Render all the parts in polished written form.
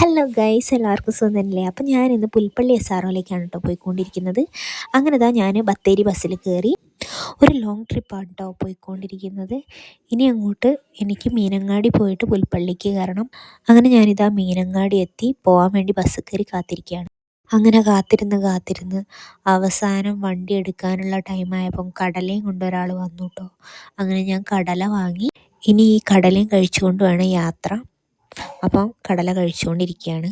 Hello guys, എല്ലാവർക്കും സുഖം തന്നെയല്ലേ? അപ്പം ഞാനിന്ന് പുൽപ്പള്ളി SROയിലേക്കാണ് കേട്ടോ പോയിക്കൊണ്ടിരിക്കുന്നത്. അങ്ങനെ ഞാൻ ബത്തേരി ബസ്സിൽ കയറി. ഒരു ലോങ് ട്രിപ്പാണ് കേട്ടോ പോയിക്കൊണ്ടിരിക്കുന്നത്. ഇനി അങ്ങോട്ട് എനിക്ക് മീനങ്ങാടി പോയിട്ട് പുൽപ്പള്ളിക്ക് കയറണം. അങ്ങനെ ഞാനിതാ മീനങ്ങാടി എത്തി പോകാൻ വേണ്ടി ബസ് കയറി കാത്തിരിക്കുകയാണ്. അങ്ങനെ കാത്തിരുന്ന് അവസാനം വണ്ടി എടുക്കാനുള്ള ടൈമായപ്പം കടലയും കൊണ്ടൊരാൾ വന്നു കേട്ടോ. അങ്ങനെ ഞാൻ കടല വാങ്ങി. ഇനി ഈ കടലയും കഴിച്ചുകൊണ്ട് വേണം യാത്ര. അപ്പം കടല കഴിച്ചുകൊണ്ടിരിക്കുകയാണ്.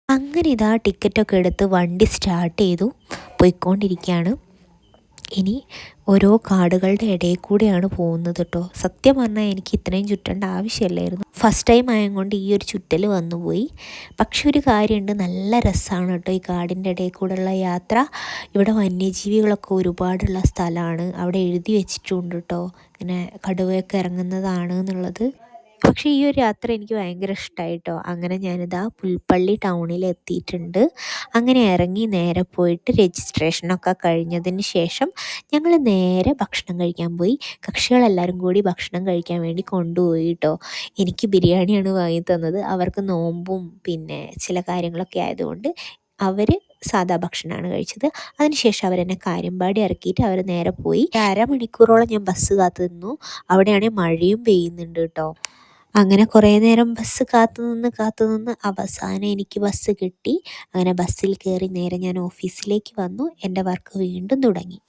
അങ്ങനെ ഇതാ ടിക്കറ്റൊക്കെ എടുത്ത് വണ്ടി സ്റ്റാർട്ട് ചെയ്തു, പോയിക്കൊണ്ടിരിക്കുകയാണ്. ഇനി ഓരോ കാടുകളുടെ ഇടയിൽ കൂടെയാണ് പോകുന്നത് കേട്ടോ. സത്യം പറഞ്ഞാൽ എനിക്ക് ഇത്രയും ചുറ്റേണ്ട ആവശ്യമില്ലായിരുന്നു. ഫസ്റ്റ് ടൈം ആയത് കൊണ്ട് ഈ ഒരു ചുറ്റൽ വന്നുപോയി. പക്ഷെ ഒരു കാര്യമുണ്ട്, നല്ല രസമാണ് കേട്ടോ ഈ കാടിൻ്റെ ഇടയിൽ കൂടെയുള്ള യാത്ര. ഇവിടെ വന്യജീവികളൊക്കെ ഒരുപാടുള്ള സ്ഥലമാണ്. അവിടെ എഴുതി വെച്ചിട്ടുണ്ട് കേട്ടോ, ഇങ്ങനെ കടുവയൊക്കെ ഇറങ്ങുന്നതാണ് എന്നുള്ളത്. പക്ഷേ ഈ ഒരു യാത്ര എനിക്ക് ഭയങ്കര ഇഷ്ടമായി കേട്ടോ. അങ്ങനെ ഞാനിതാ പുൽപ്പള്ളി ടൗണിൽ എത്തിയിട്ടുണ്ട്. അങ്ങനെ ഇറങ്ങി നേരെ പോയിട്ട് രജിസ്ട്രേഷനൊക്കെ കഴിഞ്ഞതിന് ശേഷം ഞങ്ങൾ നേരെ ഭക്ഷണം കഴിക്കാൻ പോയി. കക്ഷികളെല്ലാവരും കൂടി ഭക്ഷണം കഴിക്കാൻ വേണ്ടി കൊണ്ടുപോയി കേട്ടോ. എനിക്ക് ബിരിയാണിയാണ് വാങ്ങി തന്നത്. അവർക്ക് നോമ്പും പിന്നെ ചില കാര്യങ്ങളൊക്കെ ആയതുകൊണ്ട് അവർ സാധാ ഭക്ഷണമാണ് കഴിച്ചത്. അതിനുശേഷം അവരെന്നെ കാര്യമ്പാടി ഇറക്കിയിട്ട് അവർ നേരെ പോയി. അരമണിക്കൂറോളം ഞാൻ ബസ് കാത്തു നിന്നു. അവിടെയാണെങ്കിൽ മഴയും പെയ്യുന്നുണ്ട് കേട്ടോ. അങ്ങനെ കുറേ നേരം ബസ് കാത്തു നിന്ന് അവസാനം എനിക്ക് ബസ് കിട്ടി. അങ്ങനെ ബസ്സിൽ കയറി നേരെ ഞാൻ ഓഫീസിലേക്ക് വന്നു. എൻ്റെ വർക്ക് വീണ്ടും തുടങ്ങി.